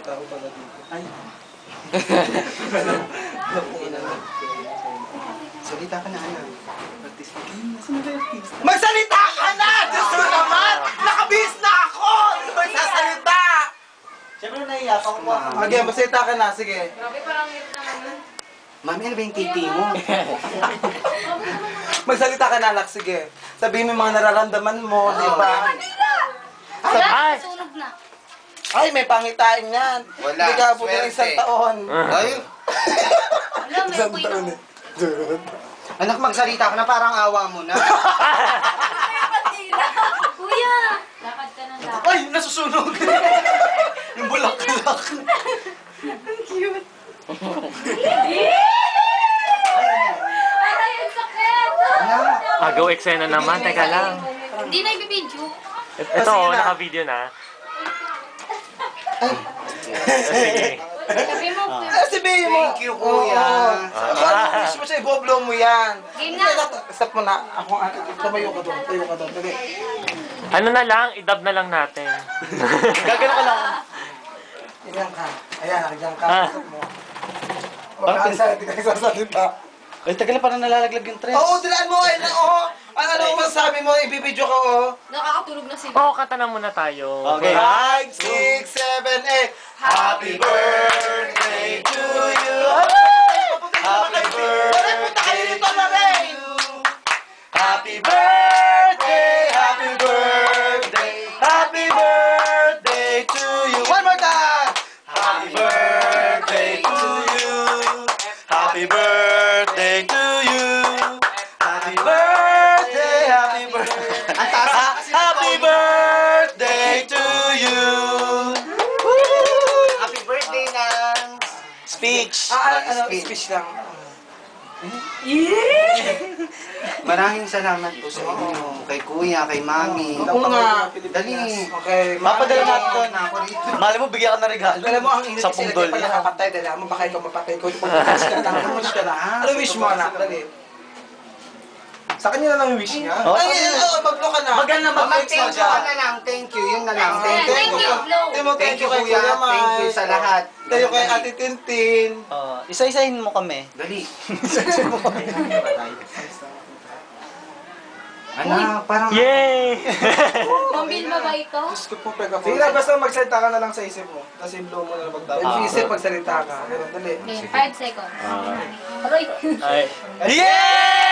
tao pala dito. Ay. Salita ka na, anak. Artista. Nasaan na artista? Magsalita ka na! Diyos mo naman! Nakabihis na ako! Hindi ba sasalita? Siyempre naiya pa ko. Okay, magsalita ka na. Sige. Grabe, parang hirap naman. Mami, ano ba yung titi mo? Magsalita ka na, Lak. Sige. Sabihin mo yung mga nararamdaman mo, di ba? Wala, sunog na. Ay, may pangitain yan. Wala, Hindi ka abutin ng isang swerte. taon. Ay, Wala, may Isang upoy taon na. eh. Durot. anak, magsalita ka na, parang awa mo na. Kuya! Lakad ka ng lakad. Ay, nasusunog. Yung bulaklak. Ang cute. Aray, ang sakit! Agaw eksena naman, teka lang. Hindi na ibibidyo. Ito, sige na. naka-video na. Sige. Sabi mo, Sabihin mo. Thank you, kuya. Wish mo siya, iboblow mo yan. Game na. Stop mo na. Ako, tumayo ka doon. Tayo ka doon. Dali. Ano na lang, idub na lang natin. Gagano ka lang. Ganyan ka. Ayan, ganyan ka. Stop mo. Huwag ka sa, hindi ka nagsasalita. Ay, tagal parang nalalaglag yung tres. Oo, dilaan mo. Ayun na, oo. Ano masabi mo? Ibibidyo ka, oo. Nakakatulog na sila. Oo, kanta na muna tayo. Okay. 5, 6, 7, 8. Happy birthday to you. Happy birthday. Punta kayo dito na rin. Happy birthday, happy birthday, happy birthday to you. One more time. Happy birthday to you. Happy birthday to you. Happy birthday, happy birthday. Happy birthday to you. Happy birthday lang. Speech. Speech lang. Maraming salamat po sa inyo. Kay kuya, kay mami. Oo nga. Dali. Okay. Papadala natin doon. na ako rito. Mali mo, bigyan ka na regalo. Alam mo, ang init Sa kasi pungdol. lagi pa nakapatay. Dali mo, baka ikaw mapatay ko. Pag-wish ka lang. Pag-wish ka lang. Ano wish mo, anak? Dali. Sa kanya na lang yung wish niya. Ay, mag-blow ka na. Mag-thank you ka na lang. Thank you. Yun na lang. Thank you, Flo. Thank you, kuya. Kuya Mike. Thank you sa lahat. Thank you kay Ate Tintin. Isa-isahin mo kami. Dali. Ano, parang... Yay! Pambilma ba ito? Diyos ko po, pega po. Sige na, basta magsalita ka na lang sa isip mo. Tapos i-blow mo na lang pagdaw. Isip, magsalita ka. Ganun, dali. Okay, 5 seconds. Aray! Ay. Yeah!